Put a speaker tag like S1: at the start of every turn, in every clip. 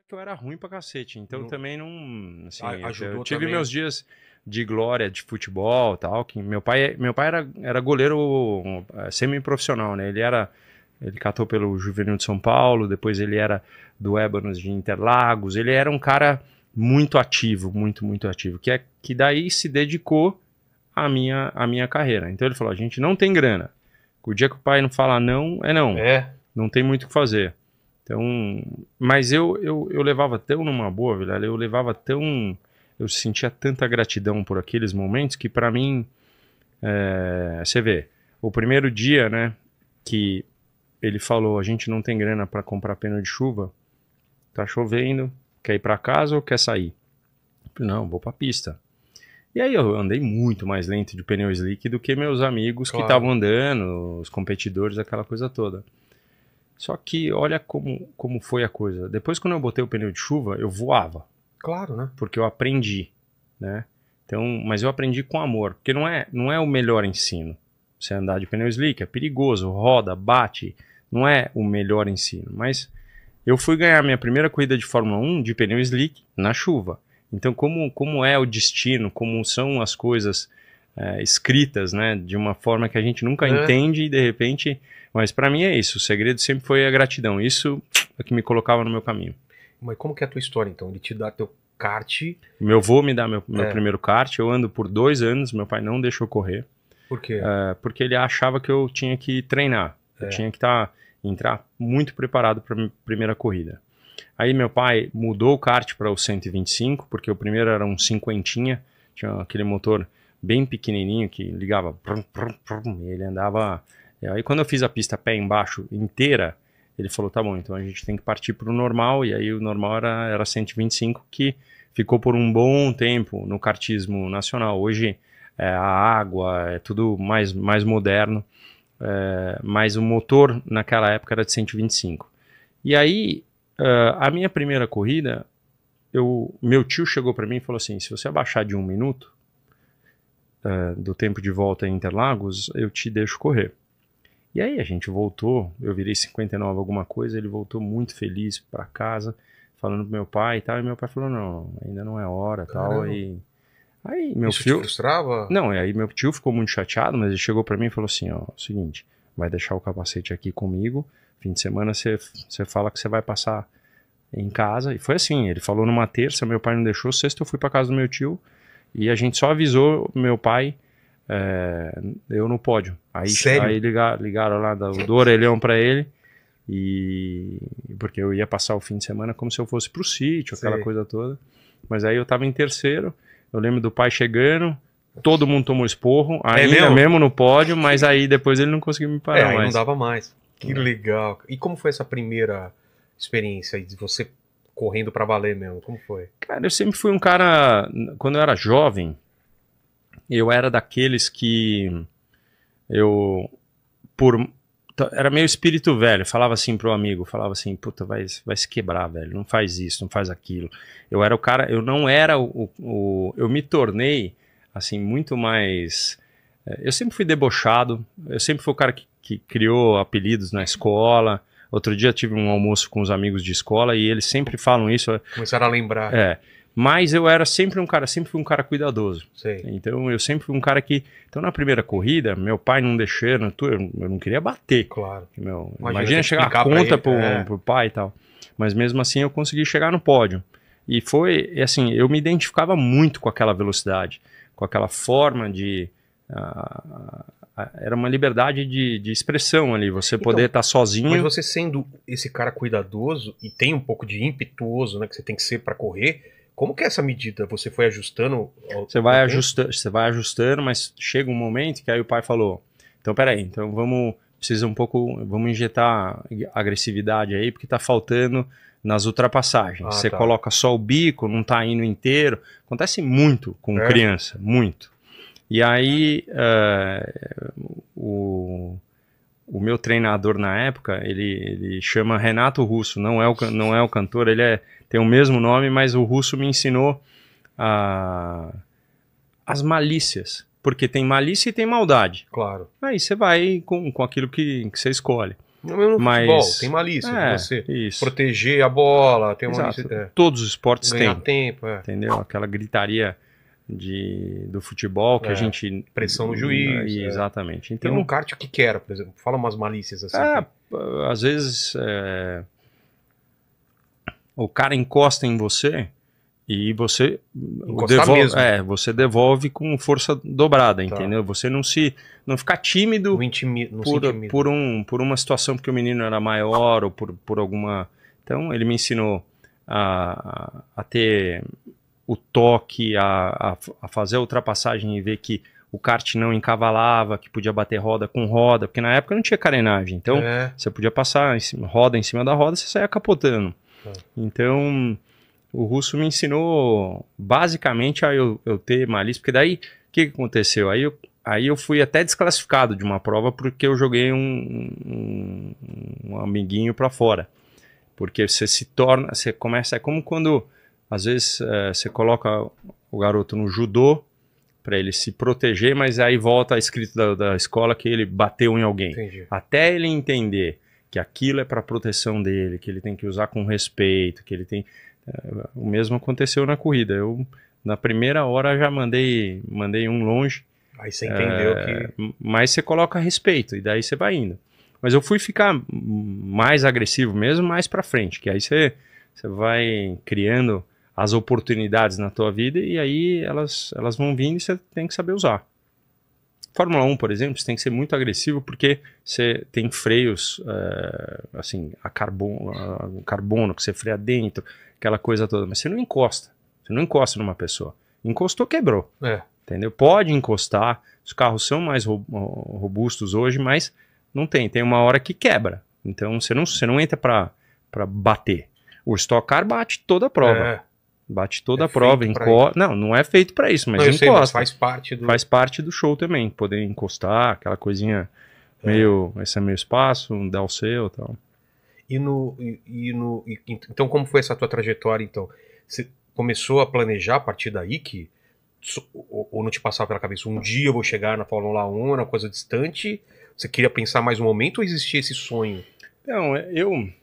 S1: que eu era ruim pra cacete, então também não, assim,
S2: Ajudou
S1: eu tive
S2: também.
S1: meus dias de glória de futebol, tal, que meu pai era goleiro semi-profissional, né? Ele catou pelo Juvenil de São Paulo, depois ele era do Ébanos de Interlagos, ele era um cara muito ativo, muito ativo, que daí se dedicou à minha carreira. Então ele falou, a gente não tem grana. O dia que o pai não fala não, é não.
S2: É.
S1: Não tem muito o que fazer. Então, mas eu levava tão numa boa, Vilela, eu sentia tanta gratidão por aqueles momentos que pra mim, você vê, o primeiro dia, né, que ele falou, a gente não tem grana pra comprar pneu de chuva, tá chovendo, quer ir pra casa ou quer sair? Eu falei, não, vou pra pista. E aí eu andei muito mais lento de pneu slick do que meus amigos que estavam andando, os competidores, aquela coisa toda. Só que olha como foi a coisa. Depois, quando eu botei o pneu de chuva, eu voava.
S2: Claro, né?
S1: Porque eu aprendi, né? Então, mas eu aprendi com amor. Porque não é o melhor ensino. Você andar de pneu slick é perigoso, roda, bate. Não é o melhor ensino. Mas eu fui ganhar minha primeira corrida de Fórmula 1 de pneu slick na chuva. Então, como é o destino, como são as coisas escritas, né? De uma forma que a gente nunca entende e de repente... Mas pra mim é isso, o segredo sempre foi a gratidão. Isso é que me colocava no meu caminho.
S2: Mas como que é a tua história, então? Ele te dá teu kart...
S1: Meu avô me dá meu primeiro kart, eu ando por 2 anos, meu pai não deixou correr.
S2: Por quê?
S1: Porque ele achava que eu tinha que treinar. Eu tinha que entrar muito preparado para minha primeira corrida. Aí meu pai mudou o kart para o 125, porque o primeiro era um cinquentinha, tinha aquele motor bem pequenininho que ligava, e ele andava... Aí quando eu fiz a pista pé embaixo inteira, ele falou, tá bom, então a gente tem que partir para o normal, e aí o normal era 125, que ficou por um bom tempo no kartismo nacional. Hoje a água, é tudo mais moderno, mas o motor naquela época era de 125. E aí, a minha primeira corrida, meu tio chegou para mim e falou assim, se você abaixar de 1 minuto do tempo de volta em Interlagos, eu te deixo correr. E aí a gente voltou, eu virei 59 alguma coisa, ele voltou muito feliz para casa, falando pro meu pai e tal, e meu pai falou, não, ainda não é hora e tal, aí meu
S2: Isso
S1: tio...
S2: te frustrava?
S1: Não, aí meu tio ficou muito chateado, mas ele chegou para mim e falou assim, ó, seguinte, vai deixar o capacete aqui comigo, fim de semana você fala que você vai passar em casa, e foi assim, ele falou numa terça, meu pai não deixou, sexta eu fui para casa do meu tio, e a gente só avisou meu pai eu no pódio. Aí ligaram lá do orelhão pra ele, porque eu ia passar o fim de semana como se eu fosse pro sítio, aquela coisa toda. Mas aí eu tava em terceiro, eu lembro do pai chegando, todo mundo tomou esporro, ainda mesmo no pódio, mas aí depois ele não conseguiu me parar mais.
S2: Aí não dava mais. Que legal. E como foi essa primeira experiência aí de você correndo pra valer mesmo? Como foi?
S1: Cara, eu sempre fui um cara, quando eu era jovem, eu era daqueles que era meio espírito velho, falava assim pro amigo, falava assim, puta, vai se quebrar, velho, não faz isso, não faz aquilo. Eu era o cara, eu não era eu me tornei, assim, muito mais, eu sempre fui debochado, eu sempre fui o cara que criou apelidos na escola. Outro dia tive um almoço com os amigos de escola e eles sempre falam isso.
S2: Começaram a lembrar.
S1: Mas eu era sempre fui um cara cuidadoso.
S2: Sei.
S1: Então eu sempre fui um cara que... Então na primeira corrida, meu pai não deixando, eu não queria bater.
S2: Claro.
S1: Imagina chegar a conta pro pai e tal. Mas mesmo assim eu consegui chegar no pódio. E foi, assim, eu me identificava muito com aquela velocidade, com aquela forma de... era uma liberdade de expressão ali, você poder estar sozinho.
S2: Mas você sendo esse cara cuidadoso e tem um pouco de impetuoso, né, que você tem que ser para correr... Como que é essa medida? Você foi ajustando?
S1: Você vai ajustando, mas chega um momento que aí o pai falou, então peraí, então vamos injetar agressividade aí, porque tá faltando nas ultrapassagens. Você coloca só o bico, não tá indo inteiro. Acontece muito com criança, muito. E aí o meu treinador na época, ele chama Renato Russo, não é o cantor, ele tem o mesmo nome, mas o Russo me ensinou as malícias, porque tem malícia e tem maldade.
S2: Claro.
S1: Aí você vai com aquilo que você escolhe.
S2: No
S1: Mas
S2: futebol, tem malícia de você
S1: isso.
S2: proteger a bola, tem uma
S1: Exato.
S2: malícia,
S1: Todos os esportes
S2: ganhar
S1: têm,
S2: tempo,
S1: entendeu? Aquela gritaria do futebol que a gente...
S2: pressão no juiz.
S1: Exatamente.
S2: E
S1: Então,
S2: no kart o que que era, por exemplo? Fala umas malícias assim.
S1: às vezes o cara encosta em você e você você devolve com força dobrada, entendeu? Você não ficar tímido por uma situação porque o menino era maior ou por alguma... Então ele me ensinou a ter o toque, a fazer a ultrapassagem e ver que o kart não encavalava, que podia bater roda com roda, porque na época não tinha carenagem, então você podia passar roda em cima da roda, você saia capotando. Então o russo me ensinou basicamente a eu ter malícia, porque daí o que aconteceu? Aí eu fui até desclassificado de uma prova porque eu joguei um amiguinho para fora. Porque você começa, é como quando às vezes você coloca o garoto no judô para ele se proteger, mas aí volta a escrito da escola que ele bateu em alguém.
S2: Entendi.
S1: Até ele entender que aquilo é para proteção dele, que ele tem que usar com respeito, que ele tem... o mesmo aconteceu na corrida. Eu, na primeira hora, já mandei um longe.
S2: Aí você entendeu que...
S1: Mas você coloca respeito, e daí você vai indo. Mas eu fui ficar mais agressivo mesmo, mais pra frente, que aí você vai criando as oportunidades na tua vida, e aí elas vão vindo e você tem que saber usar. Fórmula 1, por exemplo, você tem que ser muito agressivo porque você tem freios assim, a carbono que você freia dentro, aquela coisa toda, mas você não encosta numa pessoa. Encostou, quebrou. Entendeu? Pode encostar, os carros são mais robustos hoje, mas não tem uma hora que quebra. Então você não entra pra bater. O Stock Car bate toda a prova. Bate toda a prova, encosta. Não é feito pra isso, mas encosta. Mas faz parte do show também, poder encostar, aquela coisinha esse é meu espaço, dar o seu e tal.
S2: Então, como foi essa tua trajetória, então? Você começou a planejar a partir daí que ou não te passava pela cabeça, um dia eu vou chegar na Fórmula 1, era uma coisa distante? Você queria pensar mais um momento ou existia esse sonho?
S1: Não,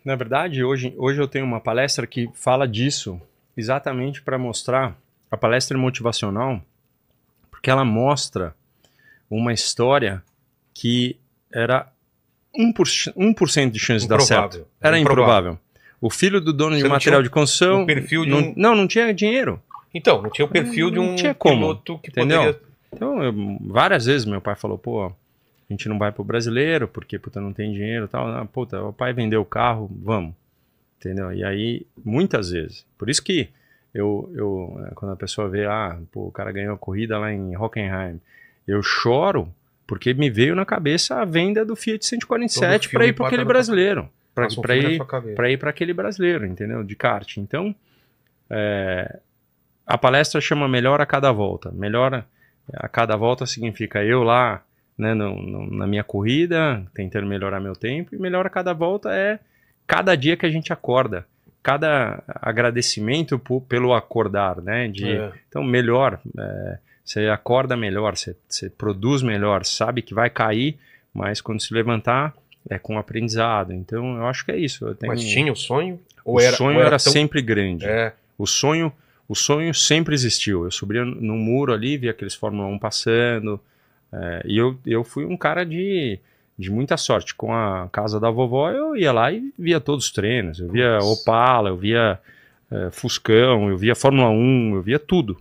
S1: na verdade, hoje eu tenho uma palestra que fala disso, exatamente para mostrar, a palestra motivacional, porque ela mostra uma história que era 1% de chance de dar certo. Era improvável. O filho do dono de material de construção não tinha dinheiro.
S2: Então, não tinha o perfil de um piloto que poderia...
S1: Então, várias vezes meu pai falou, pô, a gente não vai pro brasileiro porque, puta, não tem dinheiro e tal. Não, puta, o pai vendeu o carro, vamos. Entendeu? E aí, muitas vezes. Por isso que quando a pessoa vê, o cara ganhou a corrida lá em Hockenheim, eu choro porque me veio na cabeça a venda do Fiat 147 para ir para aquele brasileiro. Para ir para aquele brasileiro, entendeu? De kart. Então, a palestra chama Melhor a Cada Volta. Melhor a cada volta significa eu lá, né, na minha corrida, tentando melhorar meu tempo, e melhor a cada volta é cada dia que a gente acorda. Cada agradecimento pelo acordar, né? Então, melhor, você acorda melhor, você produz melhor, sabe que vai cair, mas quando se levantar, é com aprendizado. Então, eu acho que é isso.
S2: Mas tinha o sonho?
S1: O sonho era sempre grande. O sonho sempre existiu. Eu subia no muro ali, via aqueles Fórmula 1 passando, e eu fui um cara de muita sorte. Com a casa da vovó, eu ia lá e via todos os treinos. Eu via Opala, eu via Fuscão, eu via Fórmula 1, eu via tudo.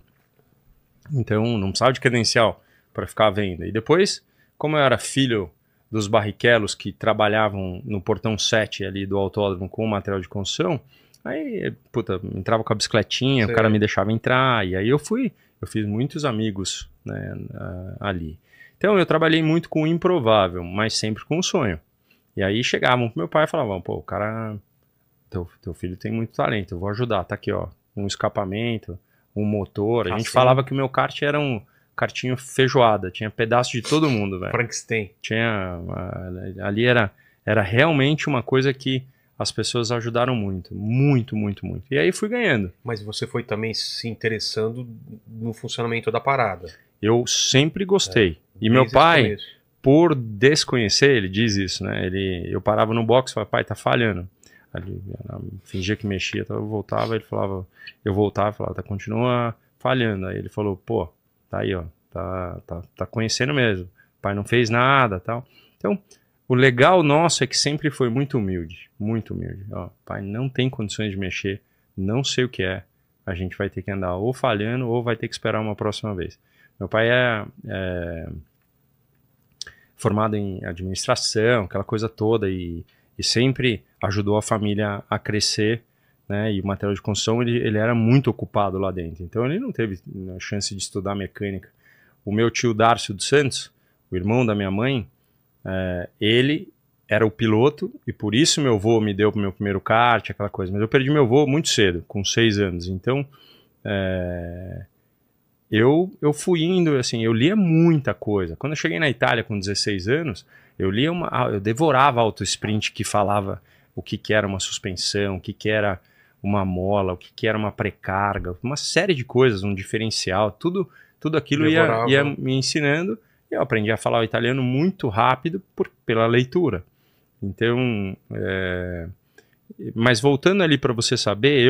S1: Então, não precisava de credencial para ficar vendo. E depois, como eu era filho dos Barrichellos que trabalhavam no portão 7 ali do autódromo com o material de construção, aí, puta, entrava com a bicicletinha, o cara me deixava entrar, e aí eu fiz muitos amigos, né, ali. Então eu trabalhei muito com o improvável, mas sempre com o sonho. E aí chegavam pro meu pai e falavam, pô, o cara, teu filho tem muito talento, eu vou ajudar, tá aqui, ó, um escapamento, um motor. A gente falava que o meu kart era um kartinho feijoada, tinha pedaço de todo mundo, velho.
S2: Frankenstein.
S1: Ali era realmente uma coisa que as pessoas ajudaram muito, muito, muito, muito. E aí fui ganhando.
S2: Mas você foi também se interessando no funcionamento da parada.
S1: Eu sempre gostei. E meu pai, por desconhecer, ele diz isso, né? Eu parava no box e falava, pai, tá falhando. Ele fingia que mexia, então eu voltava, ele falava, eu voltava e falava, tá, continua falhando. Aí ele falou, pô, tá aí, ó, tá conhecendo mesmo. O pai não fez nada, tal. Então, o legal nosso é que sempre foi muito humilde, muito humilde. Ó, pai não tem condições de mexer, não sei o que é. A gente vai ter que andar ou falhando ou vai ter que esperar uma próxima vez. Meu pai é formado em administração, aquela coisa toda, e sempre ajudou a família a crescer, né? E o material de construção, ele era muito ocupado lá dentro. Então ele não teve a chance de estudar mecânica. O meu tio Dárcio dos Santos, o irmão da minha mãe, ele era o piloto, e por isso meu avô me deu o meu primeiro kart, aquela coisa. Mas eu perdi meu avô muito cedo, com 6 anos. Então, eu fui indo, assim, eu lia muita coisa. Quando eu cheguei na Itália com 16 anos, eu devorava Auto Sprint, que falava o que era uma suspensão, o que era uma mola, o que era uma pré-carga, uma série de coisas, um diferencial, tudo aquilo ia me ensinando. E eu aprendi a falar o italiano muito rápido pela leitura. Então, mas voltando ali para você saber,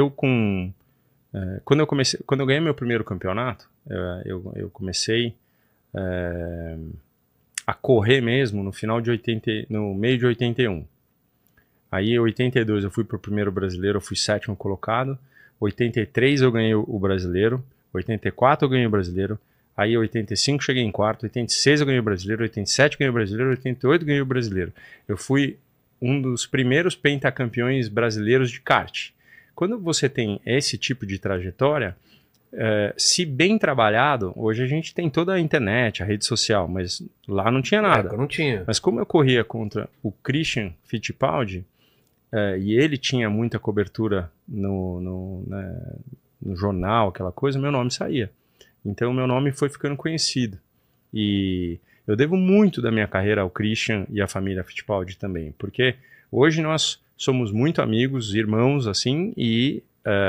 S1: quando eu ganhei meu primeiro campeonato, eu comecei a correr mesmo no meio de 81. Aí em 82 eu fui pro primeiro brasileiro, eu fui 7º colocado. 83 eu ganhei o brasileiro, 84 eu ganhei o brasileiro. Aí em 85 cheguei em quarto, 86 eu ganhei o brasileiro, 87 ganhei o brasileiro, 88 ganhei o brasileiro. Eu fui um dos primeiros pentacampeões brasileiros de kart. Quando você tem esse tipo de trajetória, se bem trabalhado, hoje a gente tem toda a internet, a rede social, mas lá não tinha nada.
S2: Não tinha.
S1: Mas como eu corria contra o Christian Fittipaldi, e ele tinha muita cobertura no jornal, aquela coisa, meu nome saía. Então meu nome foi ficando conhecido. E eu devo muito da minha carreira ao Christian e à família Fittipaldi também, porque hoje nós somos muito amigos, irmãos, assim, e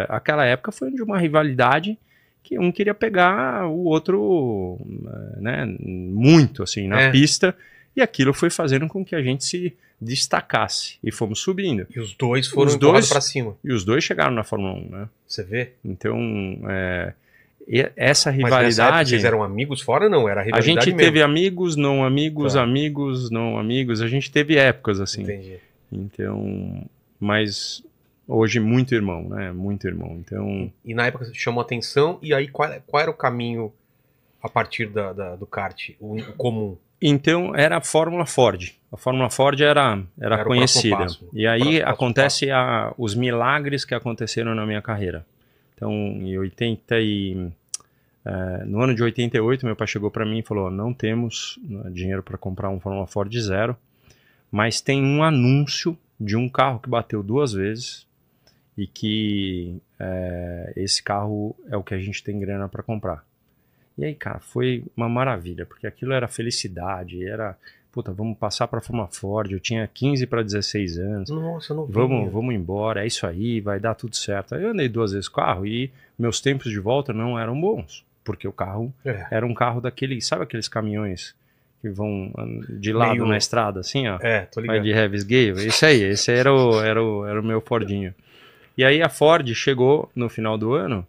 S1: aquela época foi de uma rivalidade que um queria pegar o outro, né, muito, assim, na pista, e aquilo foi fazendo com que a gente se destacasse, e fomos subindo.
S2: E os dois foram empurrados para cima.
S1: E os dois chegaram na Fórmula 1, né?
S2: Você vê?
S1: Então, essa rivalidade... Mas nessa época
S2: vocês eram amigos fora, não? Era rivalidade mesmo?
S1: A gente teve amigos, não amigos, amigos, não amigos, a gente teve épocas, assim.
S2: Entendi.
S1: Então, mas hoje muito irmão, né? Muito irmão. Então...
S2: E na época você chamou atenção, e aí qual era o caminho a partir do kart, o comum?
S1: Então era a Fórmula Ford. A Fórmula Ford era conhecida. E aí acontece os milagres que aconteceram na minha carreira. Então, no ano de 88, meu pai chegou para mim e falou: não temos dinheiro para comprar um Fórmula Ford 0, mas tem um anúncio de um carro que bateu 2 vezes e que esse carro é o que a gente tem grana para comprar. E aí, cara, foi uma maravilha, porque aquilo era felicidade, puta, vamos passar para a Fórmula Ford, eu tinha 15 para 16 anos.
S2: Nossa, eu não vi.
S1: Vamos embora, é isso aí, vai dar tudo certo. Aí eu andei 2 vezes com o carro e meus tempos de volta não eram bons, porque o carro era um carro sabe aqueles caminhões que vão de lado na estrada, assim, ó?
S2: Tô ligado.
S1: Vai de heavy gale, esse era o meu Fordinho. E aí a Ford chegou no final do ano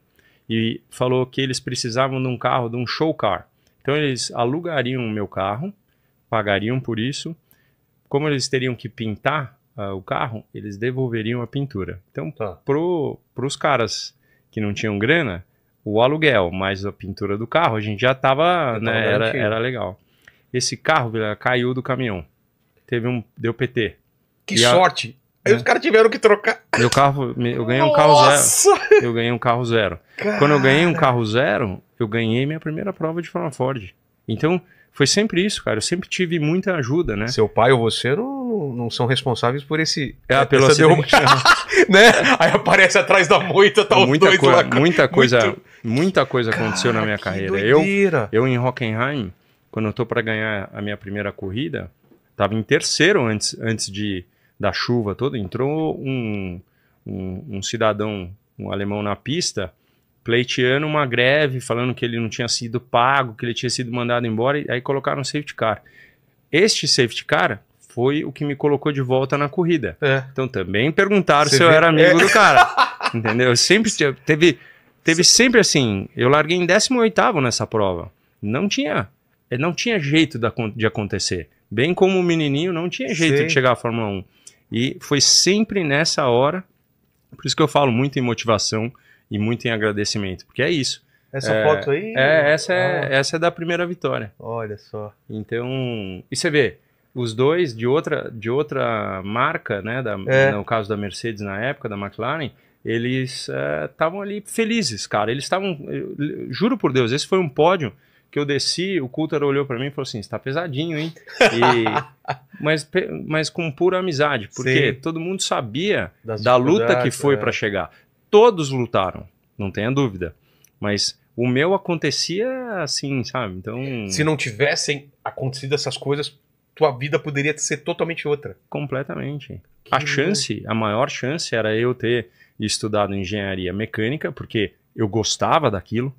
S1: e falou que eles precisavam de um carro, de um show car. Então eles alugariam o meu carro, pagariam por isso. Como eles teriam que pintar o carro, eles devolveriam a pintura. Então, pros caras que não tinham grana, o aluguel mais a pintura do carro, a gente já tava, né, era legal. Esse carro caiu do caminhão. Deu PT.
S2: Que sorte! Aí os caras tiveram que trocar.
S1: Meu carro, eu ganhei um carro 0. Eu ganhei um carro 0. Quando eu ganhei um carro 0, eu ganhei minha primeira prova de Fórmula Ford. Então, foi sempre isso, cara. Eu sempre tive muita ajuda, né?
S2: Seu pai ou você não são responsáveis por
S1: pelo acidente.
S2: Né? Aí aparece atrás da moita, tá os dois lá.
S1: Muita coisa aconteceu na minha carreira. Eu em Hockenheim, quando eu tô para ganhar a minha primeira corrida, tava em terceiro antes da chuva toda. Entrou um cidadão, um alemão na pista, pleiteando uma greve, falando que ele não tinha sido pago, que ele tinha sido mandado embora, e aí colocaram um safety car. este safety car foi o que me colocou de volta na corrida. Então também perguntaram
S2: Você
S1: se eu
S2: vê?
S1: era amigo do cara. Entendeu? Sempre teve sempre assim, eu larguei em 18º nessa prova. Não tinha jeito de acontecer. Bem como o menininho não tinha jeito de chegar à Fórmula 1. E foi sempre nessa hora, por isso que eu falo muito em motivação e muito em agradecimento, porque é isso.
S2: Essa foto aí?
S1: Essa é da primeira vitória.
S2: Olha só.
S1: Então, e você vê, os dois de outra marca, né, no caso da Mercedes na época, da McLaren, eles estavam ali felizes, cara. Eles estavam, juro por Deus, esse foi um pódio que eu desci, o Coulthard olhou pra mim e falou assim, você tá pesadinho, hein? Mas com pura amizade, porque todo mundo sabia da luta que foi pra chegar. Todos lutaram, não tenha dúvida. Mas o meu acontecia assim, sabe? Então,
S2: se não tivessem acontecido essas coisas, tua vida poderia ser totalmente outra.
S1: Completamente. A maior chance era eu ter estudado engenharia mecânica, porque eu gostava daquilo,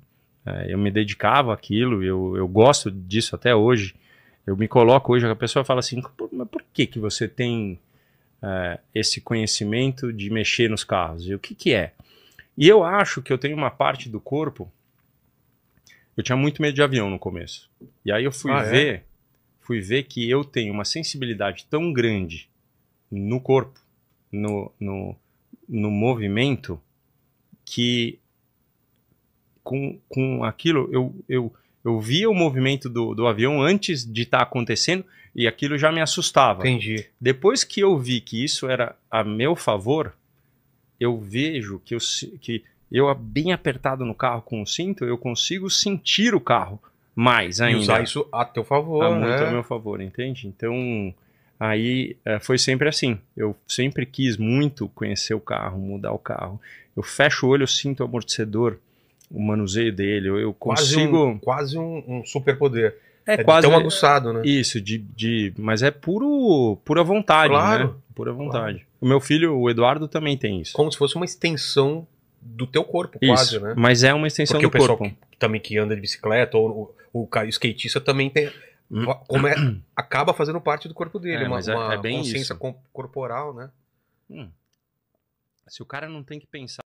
S1: eu me dedicava àquilo, eu gosto disso até hoje. Eu me coloco hoje, a pessoa fala assim, mas por que você tem esse conhecimento de mexer nos carros? E o que é? E eu acho que eu tenho uma parte do corpo. Eu tinha muito medo de avião no começo. E aí eu fui ver que eu tenho uma sensibilidade tão grande no corpo, no movimento, que com aquilo eu via o movimento do avião antes de estar acontecendo e aquilo já me assustava.
S2: Entendi.
S1: Depois que eu vi que isso era a meu favor, eu vejo que eu bem apertado no carro com o cinto, eu consigo sentir o carro mais ainda.
S2: E usar isso a teu favor,
S1: muito a meu favor, entende? Então, aí foi sempre assim. Eu sempre quis muito conhecer o carro, mudar o carro. Eu fecho o olho, eu sinto o amortecedor, o manuseio dele, eu consigo...
S2: Quase um superpoder.
S1: Quase
S2: tão aguçado, né?
S1: Isso, mas é pura vontade,
S2: claro,
S1: né? Pura vontade. Claro. O meu filho, o Eduardo, também tem isso.
S2: Como se fosse uma extensão do teu corpo,
S1: isso,
S2: quase, né?
S1: Mas é uma extensão do corpo.
S2: Porque o pessoal também que anda de bicicleta, ou o skatista também tem... acaba fazendo parte do corpo dele, uma
S1: bem
S2: consciência
S1: isso.
S2: corporal, né?
S1: Se o cara não tem que pensar